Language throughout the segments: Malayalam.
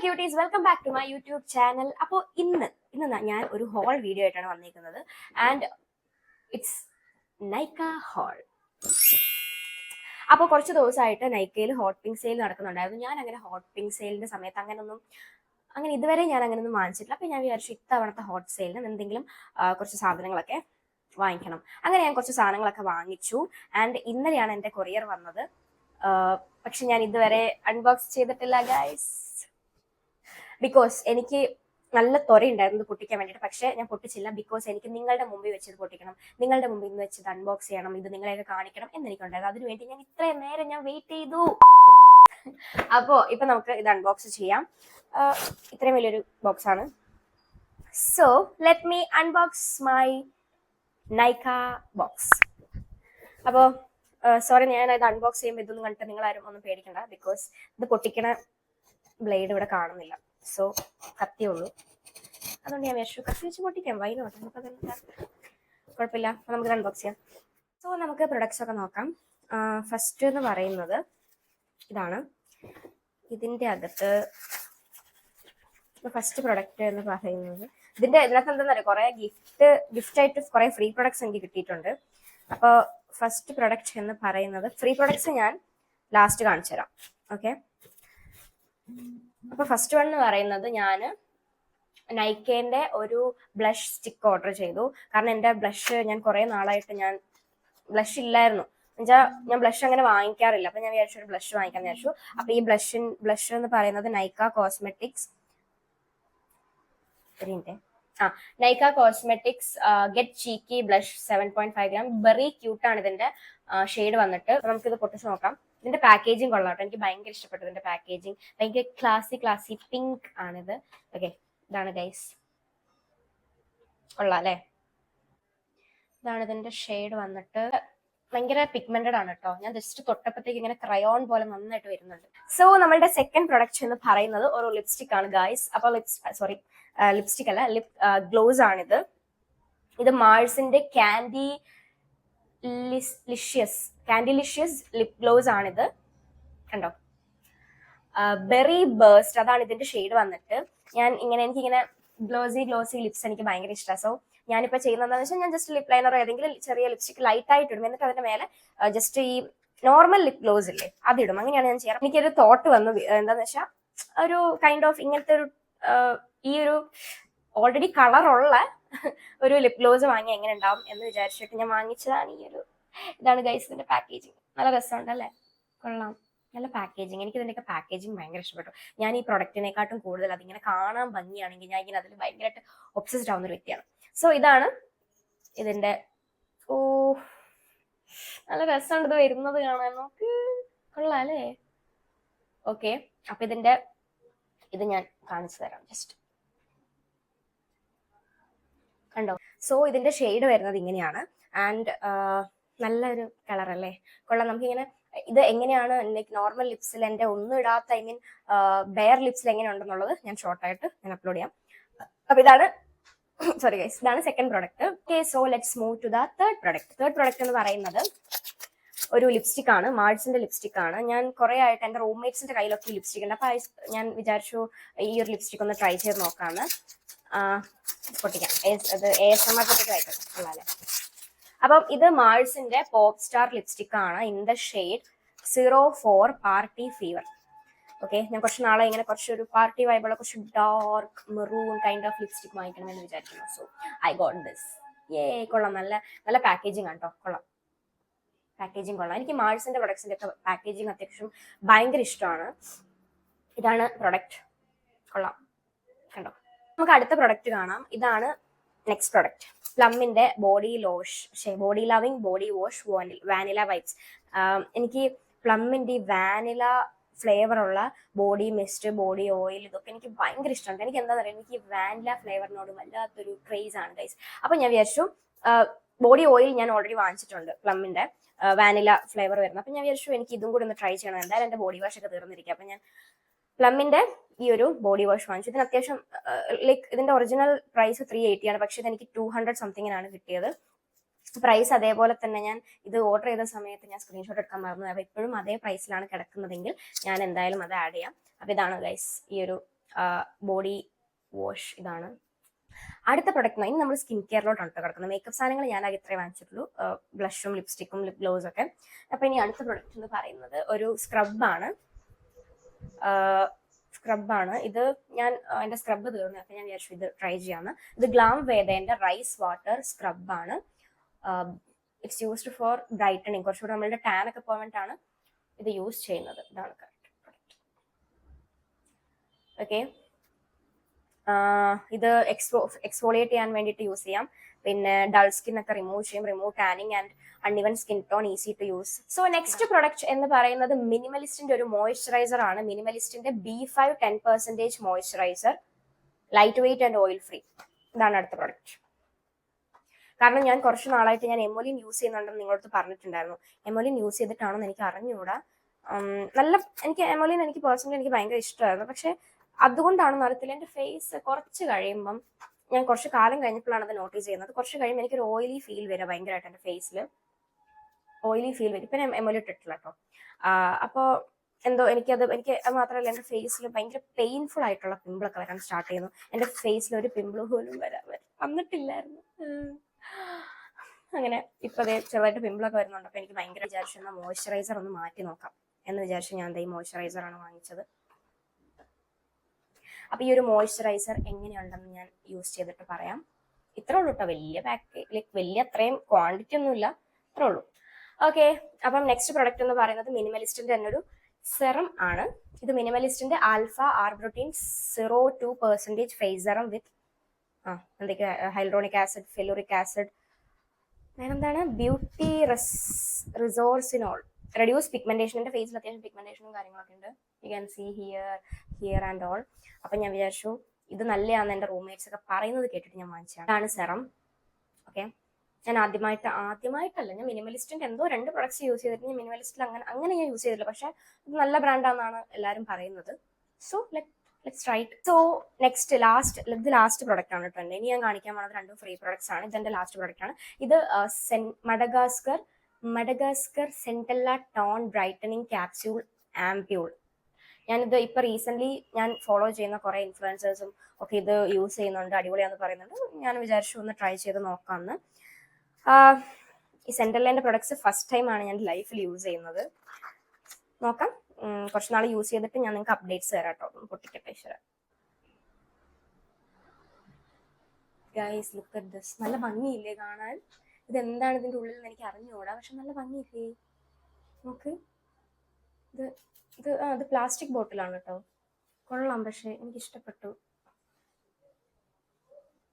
Quotes, welcome back to my YouTube channel. അപ്പോൾ ഇന്ന് ഞാൻ ഒരു ഹോൾ വീഡിയോ ആയിട്ടാണ് വന്നിരിക്കുന്നത്. And it's Nykaa haul. അപ്പോൾ കുറച്ച് ദിവസമായിട്ട് നൈക്കയിൽ ഹോട്ട് പിങ്ക് സെയിൽ നടക്കുന്നുണ്ടായിരുന്നു. ഞാൻ അങ്ങനെ ഹോട്ട് പിങ്ക് സെയിലിന്റെ സമയത്ത് അങ്ങനെ ഇതുവരെ ഞാൻ അങ്ങനെയൊന്നും വാങ്ങിച്ചിട്ടില്ല. അപ്പോൾ ഞാൻ വിചാരിച്ചു ഇത്തവണത്തെ ഹോട്ട് സെയിലിന് എന്തെങ്കിലും കുറച്ച് സാധനങ്ങളൊക്കെ വാങ്ങിക്കണം. അങ്ങനെ ഞാൻ കുറച്ച് സാധനങ്ങളൊക്കെ വാങ്ങിച്ചു. ആൻഡ് ഇന്നലെയാണ് എൻ്റെ കൊറിയർ വന്നത്. പക്ഷെ ഞാൻ ഇതുവരെ അൺബോക്സ് ചെയ്തിട്ടില്ല ഗൈസ്. ബിക്കോസ് എനിക്ക് നല്ല ത്വരയുണ്ടായിരുന്നു പൊട്ടിക്കാൻ വേണ്ടിയിട്ട്. പക്ഷെ ഞാൻ പൊട്ടിച്ചില്ല. ബിക്കോസ് എനിക്ക് നിങ്ങളുടെ മുമ്പിൽ വെച്ചത് പൊട്ടിക്കണം, നിങ്ങളുടെ മുമ്പിൽ നിന്ന് വെച്ചത് അൺബോക്സ് ചെയ്യണം, ഇത് നിങ്ങളെയൊക്കെ കാണിക്കണം എന്നെനിക്കുണ്ടായിരുന്നു. അതിനുവേണ്ടി ഞാൻ ഇത്രയും നേരം ഞാൻ വെയിറ്റ് ചെയ്തു. അപ്പോൾ ഇപ്പൊ നമുക്ക് ഇത് അൺബോക്സ് ചെയ്യാം. ഇത്രയും വലിയൊരു ബോക്സ് ആണ്. So let me unbox my Nykaa box. അപ്പോൾ സോറി, ഞാൻ ഇത് അൺബോക്സ് ചെയ്യുമ്പോൾ ഇതൊന്നും കണ്ടിട്ട് നിങ്ങളാരും ഒന്നും പേടിക്കണ്ട. ബിക്കോസ് ഇത് പൊട്ടിക്കണ ബ്ലേഡ് ഇവിടെ കാണുന്നില്ല. സോ കത്തിയുള്ളൂ. അതുകൊണ്ട് ഞാൻ വിചാരിച്ചു കത്തി വെച്ച് പൊട്ടിക്കാം. വൈനോട്ട് നമുക്കത് കുഴപ്പമില്ല. അപ്പോൾ നമുക്ക് അൺബോക്സ് ചെയ്യാം. സോ നമുക്ക് പ്രൊഡക്ട്സ് ഒക്കെ നോക്കാം. ഫസ്റ്റ് എന്ന് പറയുന്നത് ഇതാണ്. ഇതിൻ്റെ അകത്ത് ഫസ്റ്റ് പ്രൊഡക്റ്റ് എന്ന് പറയുന്നത് ഇതിനകത്ത് എന്താ പറയുക, കുറേ ഗിഫ്റ്റായിട്ട് കുറേ ഫ്രീ പ്രൊഡക്ട്സ് എനിക്ക് കിട്ടിയിട്ടുണ്ട്. അപ്പോൾ ഫസ്റ്റ് പ്രൊഡക്റ്റ് എന്ന് പറയുന്നത്, ഫ്രീ പ്രൊഡക്ട്സ് ഞാൻ ലാസ്റ്റ് കാണിച്ചു തരാം. ഓക്കെ, അപ്പൊ ഫസ്റ്റ് വൺ എന്ന് പറയുന്നത്, ഞാൻ നൈക്കേന്റെ ഒരു ബ്ലഷ് സ്റ്റിക്ക് ഓർഡർ ചെയ്തു. കാരണം എൻ്റെ ബ്ലഷ് ഞാൻ കുറെ നാളായിട്ട് ഞാൻ ബ്ലഷ് ഇല്ലായിരുന്നു. എന്നുവെച്ചാൽ ഞാൻ ബ്ലഷ് അങ്ങനെ വാങ്ങിക്കാറില്ല. അപ്പൊ ഞാൻ വിചാരിച്ചു ഒരു ബ്ലഷ് വാങ്ങിക്കാൻ വിചാരിച്ചു. അപ്പൊ ഈ ബ്ലഷ് എന്ന് പറയുന്നത് Nykaa cosmetics get cheeky blush 7.5 gram. Very ക്യൂട്ടാണ് ഇതിന്റെ ഷെയ്ഡ് വന്നിട്ട്. നമുക്കിത് പൊട്ടിച്ച് നോക്കാം. ഇതിന്റെ പാക്കേജിങ് കൊള്ളാട്ടോ, എനിക്ക് ഭയങ്കര ഇഷ്ടപ്പെട്ടു ഇതിന്റെ പാക്കേജിങ്. ഭയങ്കര ക്ലാസി പിങ്ക് ആണിത്. ഓക്കെ, ഇതാണ് ഗൈസ്. കൊള്ളാം അല്ലേ? ഇതാണ് ഇതിന്റെ ഷെയ്ഡ് വന്നിട്ട്. ഭയങ്കര പിഗ്മെന്റഡ് ആണ് കേട്ടോ. ഞാൻ ജസ്റ്റ് തൊട്ടപ്പോഴത്തേക്ക് ഇങ്ങനെ ക്രയോൺ പോലെ നന്നായിട്ട് വരുന്നുണ്ട്. സോ നമ്മളുടെ സെക്കൻഡ് പ്രൊഡക്റ്റ് എന്ന് പറയുന്നത് ഒരു ലിപ്സ്റ്റിക് ആണ് ഗൈസ്. അപ്പോൾ ലിപ്സ്റ്റിക് അല്ല, ഗ്ലോസ് ആണിത്. ഇത് മാൾസിന്റെ കാൻഡിലിഷ്യസ് ലിപ് ഗ്ലോസ് ആണിത്. കണ്ടോ, ബെറി ബേസ്റ്റ് അതാണ് ഇതിന്റെ ഷെയ്ഡ് വന്നിട്ട്. എനിക്കിങ്ങനെ ഗ്ലോസി ലിപ്സ് എനിക്ക് ഭയങ്കര ഇഷ്ടമാണ്. സോ ഞാനിപ്പോൾ ചെയ്യുന്നത് എന്താണെന്ന് വെച്ചാൽ, ഞാൻ ജസ്റ്റ് ലിപ് ലൈനറോ ഏതെങ്കിലും ചെറിയ ലിപ്സ്റ്റിക് ലൈറ്റ് ആയിട്ട് ഇടും. എന്നിട്ട് അതിന്റെ മേലെ ജസ്റ്റ് ഈ നോർമൽ ലിപ് ഗ്ലോസ് ഇല്ലേ അതിടും. അങ്ങനെയാണ് ഞാൻ ചെയ്യാറ്. എനിക്കൊരു തോട്ട് വന്നു, എന്താന്ന് വെച്ചാൽ ഒരു കൈൻഡ് ഓഫ് ഇങ്ങനത്തെ ഒരു ഈ ഒരു ഓൾറെഡി കളറുള്ള ഒരു ലിപ് ഗ്ലോസ് വാങ്ങി എങ്ങനെ ഉണ്ടാവും എന്ന് വിചാരിച്ചിട്ട് ഞാൻ വാങ്ങിച്ചതാണ് ഇതാണ് ഗൈസ്. ഇതിന്റെ പാക്കേജിങ് നല്ല രസമുണ്ട് അല്ലേ? കൊള്ളാം, നല്ല പാക്കേജിങ്. എനിക്ക് ഇതിന്റെയൊക്കെ പാക്കേജിങ് ഭയങ്കര ഇഷ്ടപ്പെട്ടു. ഞാൻ ഈ പ്രൊഡക്റ്റിനെക്കാട്ടും കൂടുതൽ അതിങ്ങനെ കാണാൻ ഭംഗിയാണെങ്കിൽ ഞാൻ ഇങ്ങനെ അതിൽ ഭയങ്കരമായിട്ട് ഒബ്സസ്ഡ് ആവുന്ന ഒരു വ്യക്തിയാണ്. സോ ഇതാണ് ഇതിന്റെ. ഓ, നല്ല രസമുണ്ട് ഇത് വരുന്നത് കാണാൻ. നോക്ക്, കൊള്ളാം അല്ലേ? ഓക്കെ, അപ്പൊ ഇത് ഞാൻ കാണിച്ചു തരാം. ജസ്റ്റ് കണ്ടോ? സോ ഇതിന്റെ ഷെയ്ഡ് വരുന്നത് ഇങ്ങനെയാണ്. ആൻഡ് നല്ലൊരു കളർ അല്ലേ? കൊള്ളാം. നമുക്കിങ്ങനെ ഇത് എങ്ങനെയാണ് ലൈക്ക് നോർമൽ ലിപ്സിൽ എൻ്റെ ഒന്നും ഇടാത്ത, ഐ മീൻ ബെയർ ലിപ്സിൽ എങ്ങനെ ഉണ്ടെന്നുള്ളത് ഞാൻ ഷോർട്ടായിട്ട് ഞാൻ അപ്ലോഡ് ചെയ്യാം. അപ്പൊ ഇതാണ് second product. Okay, so let's move to the third product എന്ന് പറയുന്നത് ഒരു ലിപ്സ്റ്റിക് ആണ്. മാൾസിന്റെ ലിപ്സ്റ്റിക് ആണ്. ഞാൻ കുറെ ആയിട്ട് എൻ്റെ റൂംമേറ്റ്സിന്റെ കയ്യിലൊക്കെ ഈ ലിപ്സ്റ്റിക് ഉണ്ട്. അപ്പൊ ഞാൻ വിചാരിച്ചു ഈ ഒരു ലിപ്സ്റ്റിക് ഒന്ന് ട്രൈ ചെയ്ത് നോക്കാന്ന്. പൊട്ടിക്കാം. അത് ASMR പൊട്ടിക്കായിട്ടല്ലേ? അപ്പം ഇത് മാൾസിന്റെ പോപ്പ് സ്റ്റാർ ലിപ്സ്റ്റിക് ആണ്. In the shade 04 party fever. Okay, ഞാൻ കുറച്ച് നാളെ ഇങ്ങനെ കുറച്ചൊരു പാർട്ടി വൈബുള്ള കുറച്ച് dark maroon kind of lipstick വാങ്ങിക്കണം എന്ന് വിചാരിക്കുന്നു. So I got this. കൊള്ളാം, നല്ല പാക്കേജിങ് ആണ് കേട്ടോ. കൊള്ളാം, പാക്കേജിങ് കൊള്ളാം. എനിക്ക് മാൾസിന്റെ പ്രൊഡക്ട്സിന്റെ ഒക്കെ പാക്കേജിങ് അത്യാവശ്യം ഭയങ്കര ഇഷ്ടമാണ്. ഇതാണ് പ്രൊഡക്റ്റ്. കൊള്ളാം, കണ്ടോ? നമുക്ക് അടുത്ത പ്രൊഡക്റ്റ് കാണാം. ഇതാണ് നെക്സ്റ്റ് പ്രൊഡക്റ്റ്. പ്ലമ്മിന്റെ body loving body wash vanilla vibes. എനിക്ക് പ്ലമ്മിന്റെ ഈ വാനില ഫ്ലേവർ ഉള്ള ബോഡി മിസ്റ്റ്, ബോഡി ഓയിൽ, ഇതൊക്കെ എനിക്ക് ഭയങ്കര ഇഷ്ടമുണ്ട്. എനിക്ക് എന്താ പറയുക, എനിക്ക് വാനില ഫ്ലേവറിനോട് വല്ലാത്തൊരു ക്രേസ് ആണ് ഗൈസ്. അപ്പൊ ഞാൻ വിചാരിച്ചു, ബോഡി ഓയിൽ ഞാൻ ഓൾറെഡി വാങ്ങിച്ചിട്ടുണ്ട് പ്ലമ്മിന്റെ വാനില ഫ്ലേവർ വരുന്നത്. അപ്പൊ ഞാൻ വിചാരിച്ചു എനിക്ക് ഇതും കൂടി ഒന്ന് ട്രൈ ചെയ്യണം. എന്തായാലും എന്റെ ബോഡി വാഷ് ഒക്കെ തീർന്നിരിക്കുക. അപ്പൊ ഞാൻ പ്ലമ്മിന്റെ ഈ ഒരു ബോഡി വാഷ് വാങ്ങിച്ചു. ഇതിന് അത്യാവശ്യം ലൈക്ക് ഇതിന്റെ ഒറിജിനൽ പ്രൈസ് 380 ആണ്. പക്ഷെ ഇതെനിക്ക് 200 സംതിങ്ങിനാണ് കിട്ടിയത്. പ്രൈസ് അതേപോലെ തന്നെ ഞാൻ ഇത് ഓർഡർ ചെയ്ത സമയത്ത് ഞാൻ സ്ക്രീൻഷോട്ട് എടുക്കാൻ മറന്നു. അപ്പോൾ ഇപ്പോഴും അതേ പ്രൈസിലാണ് കിടക്കുന്നതെങ്കിൽ ഞാൻ എന്തായാലും അത് ആഡ് ചെയ്യാം. അപ്പോൾ ഇതാണ് ഗൈസ് ഈ ഒരു ബോഡി വാഷ് ഇതാണ്. അടുത്ത പ്രൊഡക്റ്റ് ഇനി നമ്മൾ സ്കിൻ കെയറിലോട്ടാണ് കിടക്കുന്നത്. മേക്കപ്പ് സാധനങ്ങൾ ഞാൻ ഇത്രേ വാങ്ങിച്ചിട്ടുള്ളൂ, ബ്ലഷും ലിപ്സ്റ്റിക്കും ലിപ് ഗ്ലോസും ഒക്കെ. അപ്പൊ ഇനി അടുത്ത പ്രൊഡക്റ്റ് എന്ന് പറയുന്നത് ഒരു സ്ക്രബാണ്. ഇത് ഞാൻ എൻ്റെ സ്ക്രബ് തീർന്നു, അപ്പൊ ഞാൻ വിചാരിച്ചു ഇത് ട്രൈ ചെയ്യാന്ന്. ഇത് ഗ്ലാം വേദന്റെ റൈസ് വാട്ടർ സ്ക്രബാണ്. It's used for brightening. കുറച്ചുകൂടെ നമ്മളുടെ ടാൻ ഒക്കെ പോകാൻ വേണ്ടിയിട്ടാണ് ഇത് യൂസ് ചെയ്യുന്നത്. ഇതാണ് കറക്റ്റ് പ്രൊഡക്റ്റ്. ഓക്കെ, ഇത് എക്സ്ഫോളിയേറ്റ് ചെയ്യാൻ വേണ്ടിയിട്ട് യൂസ് ചെയ്യാം. പിന്നെ ഡൾ സ്കിൻ ഒക്കെ റിമൂവ് ചെയ്യും, remove tanning and uneven skin tone, easy to use. So next product എന്ന് പറയുന്നത് മിനിമലിസ്റ്റിന്റെ ഒരു മോയ്സ്ചറൈസർ ആണ്. മിനിമലിസ്റ്റിന്റെ B5 10% moisturiser, light weight and oil free. ഇതാണ് അടുത്ത പ്രൊഡക്റ്റ്. കാരണം ഞാൻ കുറച്ച് നാളായിട്ട് ഞാൻ എമോലിൻ യൂസ് ചെയ്യുന്നുണ്ടെന്ന് നിങ്ങളടുത്ത് പറഞ്ഞിട്ടുണ്ടായിരുന്നു. എമോലിൻ യൂസ് ചെയ്തിട്ടാണെന്ന് എനിക്ക് അറിഞ്ഞുകൂടാ. എനിക്ക് എമോലിൻ എനിക്ക് പേഴ്സണലി എനിക്ക് ഭയങ്കര ഇഷ്ടമായിരുന്നു. പക്ഷെ അതുകൊണ്ടാണെന്ന് അറിയത്തില്ല, എൻ്റെ ഫേസ് കുറച്ച് കഴിയുമ്പം, ഞാൻ കുറച്ച് കാലം കഴിഞ്ഞപ്പോഴാണ് അത് നോട്ടീസ് ചെയ്യുന്നത്, കുറച്ച് കഴിയുമ്പോൾ എനിക്കൊരു ഓയിലി ഫീൽ വരിക ഭയങ്കരമായിട്ട്. എൻ്റെ ഫേസിൽ ഓയിലി ഫീൽ വരും. ഇപ്പം ഞാൻ എമോലി ഇട്ടിട്ടില്ല കേട്ടോ. അപ്പോൾ എന്തോ എനിക്ക് മാത്രമല്ല, എൻ്റെ ഫേസിൽ ഭയങ്കര പെയിൻഫുൾ ആയിട്ടുള്ള പിമ്പിളൊക്കെ വരാൻ സ്റ്റാർട്ട് ചെയ്യുന്നു. എൻ്റെ ഫേസിൽ ഒരു പിമ്പിൾ പോലും വന്നിട്ടില്ലായിരുന്നു. അങ്ങനെ ഇപ്പൊ ചെറുതായിട്ട് പിമ്പിളൊക്കെ വരുന്നുണ്ട്. അപ്പൊ എനിക്ക് ഭയങ്കര വിചാരിച്ചു എന്നാൽ മോയ്സ്ചറൈസർ ഒന്ന് മാറ്റി നോക്കാം എന്ന് വിചാരിച്ചു ഞാൻ ഈ മോയ്സ്ചറൈസർ ആണ് വാങ്ങിച്ചത്. അപ്പൊ ഈ ഒരു മോയ്സ്ചറൈസർ എങ്ങനെയുണ്ടെന്ന് ഞാൻ യൂസ് ചെയ്തിട്ട് പറയാം. ഇത്രേ ഉള്ളൂ കേട്ടോ, വലിയ വലിയ അത്രയും ക്വാണ്ടിറ്റി ഒന്നുമില്ല, ഇത്രേ ഉള്ളൂ. ഓക്കെ, അപ്പം നെക്സ്റ്റ് പ്രൊഡക്റ്റ് എന്ന് പറയുന്നത് മിനിമലിസ്റ്റിന്റെ തന്നെ ഒരു സെറം ആണ്. ഇത് മിനിമലിസ്റ്റിന്റെ alpha arbutin 0.2% face serum with എന്തൊക്കെ ഹൈലറോണിക് ആസിഡ്, ഫെലൂറിക് ആസിഡ്, വേറെന്താണ് ബ്യൂട്ടി റിസോർസിനോൾ, റെഡ്യൂസ് പിഗ്മെന്റേഷൻ. എൻ്റെ ഫേസിൽ അത്യാവശ്യം പിഗ്മെന്റേഷനും കാര്യങ്ങളൊക്കെ ഉണ്ട്. You can see here and all. അപ്പം ഞാൻ വിചാരിച്ചു ഇത് നല്ലതാണെന്ന് എൻ്റെ റൂംമേറ്റ്സ് ഒക്കെ പറയുന്നത് കേട്ടിട്ട് ഞാൻ വാങ്ങിച്ചതാണ്. ഇതാണ് സെറം. ഓക്കെ, ഞാൻ ആദ്യമായിട്ടല്ല, ഞാൻ മിനിമലിസ്റ്റിന്റെ എന്തോ 2 പ്രൊഡക്ട്സ് യൂസ് ചെയ്തിട്ട് ഞാൻ മിനിമലിസ്റ്റിൽ അങ്ങനെ ഞാൻ യൂസ് ചെയ്തിട്ടില്ല. പക്ഷെ ഇത് നല്ല ബ്രാൻഡാണെന്നാണ് എല്ലാവരും പറയുന്നത്. So let's try it. So next ഇത് ലാസ്റ്റ് പ്രൊഡക്റ്റ് ആണ് കേട്ടോ. ഇനി ഞാൻ കാണിക്കാൻ പോകുന്നത് 2 ഫ്രീ പ്രൊഡക്ട്സ് ആണ്. ഇതെന്റെ ലാസ്റ്റ് പ്രൊഡക്റ്റ് ആണ്. ഇത് Madagascar centella tone brightening capsule ampoule. ഞാനിത് ഇപ്പൊ റീസെന്റ് ഞാൻ ഫോളോ ചെയ്യുന്ന കുറെ ഇൻഫ്ലുവൻസേഴ്സും ഒക്കെ ഇത് യൂസ് ചെയ്യുന്നുണ്ട്, അടിപൊളിയാന്ന് പറയുന്നുണ്ട്. ഞാൻ വിചാരിച്ചു ഒന്ന് ട്രൈ ചെയ്ത് നോക്കാമെന്ന്. ഈ സെന്റർലൈൻ്റെ പ്രൊഡക്ട്സ് ഫസ്റ്റ് ടൈം ആണ് ഞാൻ ലൈഫിൽ യൂസ് ചെയ്യുന്നത്. നോക്കാം, കുറച്ച് നാൾ യൂസ് ചെയ്തിട്ട് ഞാൻ നിങ്ങൾക്ക് അപ്ഡേറ്റ്സ് തരാം കേട്ടോ. പൊട്ടിക്കട്ടെ ശരി. Guys look at this. നല്ല ഭംഗിയില്ലേ കാണാൻ? ഇതെന്താണ് ഇതിൻ്റെ ഉള്ളിൽ എന്ന് എനിക്ക് അറിഞ്ഞുകൂടാ, പക്ഷെ നല്ല ഭംഗിയില്ലേ നോക്ക്. ഇത് പ്ലാസ്റ്റിക് ബോട്ടിലാണ് കേട്ടോ, കൊള്ളാം. പക്ഷെ എനിക്ക് ഇഷ്ടപ്പെട്ടു.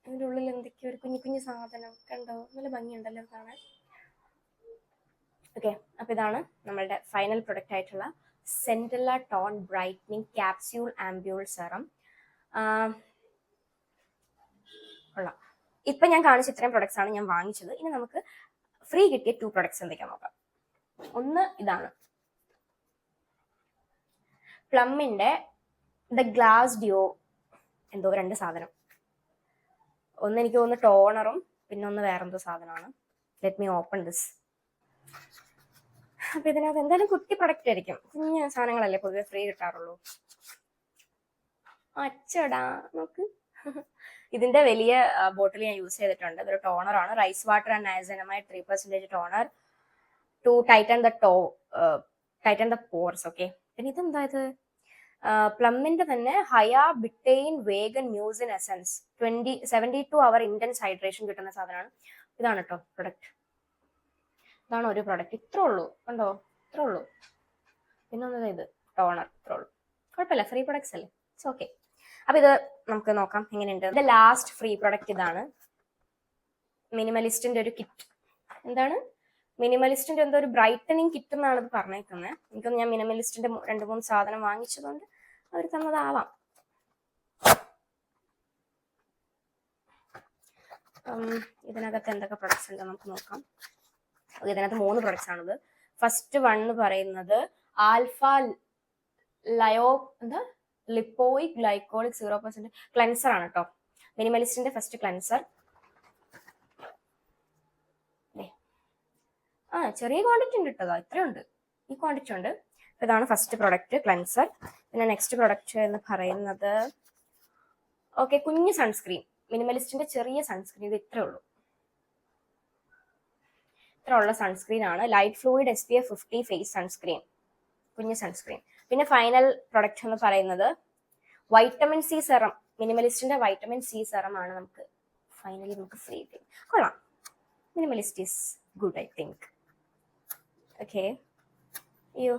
അതിൻ്റെ ഉള്ളിൽ എന്തൊക്കെയോ ഒരു കുഞ്ഞു സാധനം കണ്ടോ, നല്ല ഭംഗിയുണ്ടല്ലോ കാണാൻ. ഓക്കെ, അപ്പൊ ഇതാണ് നമ്മളുടെ ഫൈനൽ പ്രൊഡക്റ്റ് ആയിട്ടുള്ള centella tone brightening capsule ampoule serum. കൊള്ളാം. ഇപ്പൊ ഞാൻ കാണിച്ച ഇത്രയും പ്രൊഡക്ട്സ് ആണ് ഞാൻ വാങ്ങിച്ചത്. ഇനി നമുക്ക് ഫ്രീ കിട്ടിയ 2 പ്രൊഡക്ട്സ് എന്തൊക്കെയാ നോക്കാം. ഒന്ന് ഇതാണ് പ്ലമ്മിന്റെ ദ ഗ്ലാസ് ഡ്യോ എന്തോ 2 സാധനം. ഒന്ന് എനിക്ക് തോന്നുന്നു ടോണറും പിന്നെ ഒന്ന് വേറെന്തോ സാധനമാണ്. Let me open this. അപ്പൊ ഇതിനകത്ത് എന്തായാലും കുട്ടി പ്രൊഡക്റ്റ് ആയിരിക്കും, കുഞ്ഞ സാധനങ്ങളല്ലേ പൊതുവെ ഫ്രീ കിട്ടാറുള്ളൂ. അച്ചടാ നോക്ക്. ഇതിന്റെ വലിയ ബോട്ടിൽ ഞാൻ യൂസ് ചെയ്തിട്ടുണ്ട്. ഇതൊരു ടോണറാണ്, rice water and niacinamide 3% toner to tighten the pores. Okay, പിന്നെ ഇതെന്താ ഇത്? പ്ലമ്മിന്റെ തന്നെ hya betaine vegan mucin essence 72 hour intense hydration കിട്ടുന്ന സാധനമാണ്. ഇതാണ് കേട്ടോ പ്രൊഡക്റ്റ്. ഇതാണ് ഒരു പ്രൊഡക്റ്റ്. ഇത്രേ ഉള്ളൂ കണ്ടോ, ഇത്രേ ഉള്ളൂ. പിന്നെ ഒന്നത് ഇത് ടോണർ, ഇത്രേ ഉള്ളൂ. കുഴപ്പമില്ല, ഫ്രീ പ്രൊഡക്ട്സ് അല്ലേ, ഇറ്റ്സ് ഓക്കെ. അപ്പൊ ഇത് നമുക്ക് നോക്കാം എങ്ങനെയുണ്ട്. ഇത് ലാസ്റ്റ് ഫ്രീ പ്രൊഡക്റ്റ് ഇതാണ്. മിനിമലിസ്റ്റിന്റെ ഒരു കിറ്റ്. എന്താണ് മിനിമലിസ്റ്റിന്റെ എന്തോ ഒരു ബ്രൈറ്റനിങ് കിറ്റ് എന്നാണ് ഇത് പറഞ്ഞേക്കുന്നത്. എനിക്കൊന്ന് ഞാൻ മിനിമലിസ്റ്റിന്റെ 2-3 സാധനം വാങ്ങിച്ചതുകൊണ്ട് അവർ തന്നതാവാം. ഇതിനകത്ത് എന്തൊക്കെ പ്രൊഡക്ട്സ് ഉണ്ട് നമുക്ക് നോക്കാം. ഇതിനകത്ത് 3 പ്രൊഡക്ട്സ് ആണിത്. ഫസ്റ്റ് വൺ എന്ന് പറയുന്നത് ആൽഫ ലിപ്പോയിക് ഗ്ലൈക്കോളിക് 0% ക്ലെൻസർ ആണ് കേട്ടോ. മിനിമലിസ്റ്റിന്റെ ഫസ്റ്റ് ക്ലെൻസർ. ചെറിയ ക്വാണ്ടിറ്റി ഉണ്ട് കേട്ടോ, ഇത്രയുണ്ട്, ഈ ക്വാണ്ടിറ്റി ഉണ്ട്. ഇതാണ് ഫസ്റ്റ് പ്രൊഡക്റ്റ് ക്ലെൻസർ. പിന്നെ നെക്സ്റ്റ് പ്രൊഡക്റ്റ് എന്ന് പറയുന്നത് ഓക്കെ കുഞ്ഞ് സൺസ്ക്രീൻ, മിനിമലിസ്റ്റിന്റെ ചെറിയ സൺസ്ക്രീൻ. ഇത് ഇത്രേ ഉള്ളൂ, ഇത്ര ഉള്ള സൺസ്ക്രീൻ ആണ്. Light fluid SPF 50 face sunscreen, കുഞ്ഞ് സൺസ്ക്രീൻ. പിന്നെ ഫൈനൽ പ്രൊഡക്റ്റ് എന്ന് പറയുന്നത് വൈറ്റമിൻ സി സെറം, മിനിമലിസ്റ്റിന്റെ വൈറ്റമിൻ സി സെറം ആണ് നമുക്ക് ഫൈനലി നമുക്ക് ഫ്രീ കിട്ടും. കൊള്ളാം, Minimalist is good I think. Okay, അയ്യോ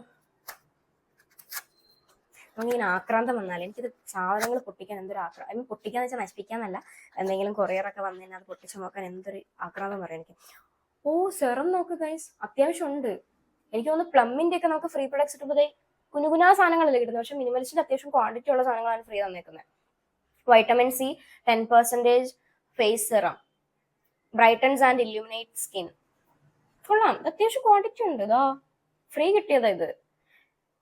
നമുക്കിങ്ങനെ ആക്രാന്തം വന്നാൽ എനിക്കിത് സാധനങ്ങൾ പൊട്ടിക്കാൻ എന്തൊരു ഐ മീൻ പൊട്ടിക്കാന്ന് വെച്ചാൽ നശിപ്പിക്കാന്നല്ല, എന്തെങ്കിലും കൊറിയറൊക്കെ വന്നു കഴിഞ്ഞാൽ അത് പൊട്ടിച്ച് നോക്കാൻ എന്തൊരു ആക്രാന്തം പറയാം എനിക്ക്. ഓ സെറം നോക്ക് ഗൈസ്, അത്യാവശ്യം ഉണ്ട്. എനിക്ക് തോന്നുന്നു പ്ലമ്മിന്റെ ഒക്കെ നമുക്ക് ഫ്രീ പ്രൊഡക്ട്സ് കിട്ടുമ്പോൾ കുഞ്ഞുകുഞ്ഞാ സാധനങ്ങളല്ലേ കിട്ടുന്നത്, പക്ഷെ മിനിമലിസ്റ്റിന്റെ അത്യാവശ്യം ക്വാണ്ടിറ്റി ഉള്ള സാധനങ്ങളാണ് ഫ്രീ തന്നേക്കുന്നത്. Vitamin C 10% face serum, brightens and illuminate skin. കൊള്ളാം, അത്യാവശ്യം ക്വാണ്ടിറ്റി ഉണ്ട്. ഇതാ ഫ്രീ കിട്ടിയതാ ഇത്.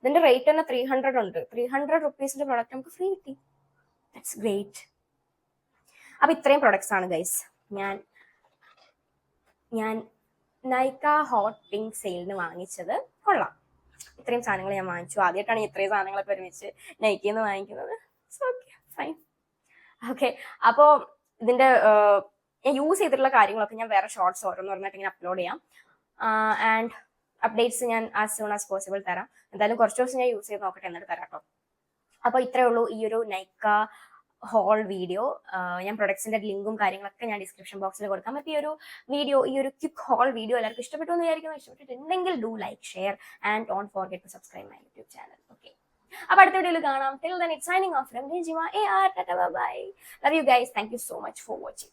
ഇതിന്റെ റേറ്റ് തന്നെ 300 ഉണ്ട്. 300 റുപ്പീസിന്റെ പ്രൊഡക്റ്റ് നമുക്ക് ഫ്രീ കിട്ടി. That's great. അപ്പൊ ഇത്രയും പ്രൊഡക്ട്സ് ആണ് ഗൈസ് ഞാൻ നൈക്ക ഹോട്ട് പിങ്ക് സെയിലിന് വാങ്ങിച്ചത്. കൊള്ളാം, ഇത്രയും സാധനങ്ങൾ ഞാൻ വാങ്ങിച്ചു. ആദ്യമായിട്ടാണ് ഇത്രയും സാധനങ്ങളൊക്കെ ഒരുമിച്ച് നൈക്കയിൽ നിന്ന് വാങ്ങിക്കുന്നത്. ഫൈൻ. ഓക്കെ, അപ്പോൾ ഇതിന്റെ ഞാൻ യൂസ് ചെയ്തിട്ടുള്ള കാര്യങ്ങളൊക്കെ ഞാൻ വേറെ ഷോർട്സ് ഓരോന്നോരോന്നായിട്ട് ഇങ്ങനെ അപ്ലോഡ് ചെയ്യാം. ആൻഡ് അപ്ഡേറ്റ്സ് ഞാൻ ആസ് സൂൺ ആസ് പോസിബിൾ തരാം. എന്തായാലും കുറച്ച് ദിവസം ഞാൻ യൂസ് ചെയ്ത് നോക്കട്ടെ, എന്നിട്ട് തരാം കേട്ടോ. അപ്പോൾ ഇത്രയേ ഉള്ളൂ ഈ ഒരു നൈക്ക ഹോൾ വീഡിയോ. ഞാൻ പ്രൊഡക്ട്സിന്റെ ലിങ്കും കാര്യങ്ങളൊക്കെ ഞാൻ ഡിസ്ക്രിപ്ഷൻ ബോക്സിൽ കൊടുക്കാം. അപ്പോൾ ഈ ഒരു ക്വിക്ക് ഹോൾ വീഡിയോ എല്ലാവർക്കും ഇഷ്ടപ്പെട്ടു എന്ന് വിചാരിക്കുന്നു. ഇഷ്ടപ്പെട്ടിട്ടുണ്ടെങ്കിൽ do like, share and don't forget to subscribe my YouTube channel. Okay, അപ്പോൾ അടുത്ത വീഡിയോയിൽ കാണാം. Till then it's signing off from Rejima AR. Tata, bye bye. Love you guys. Thank you so much for watching.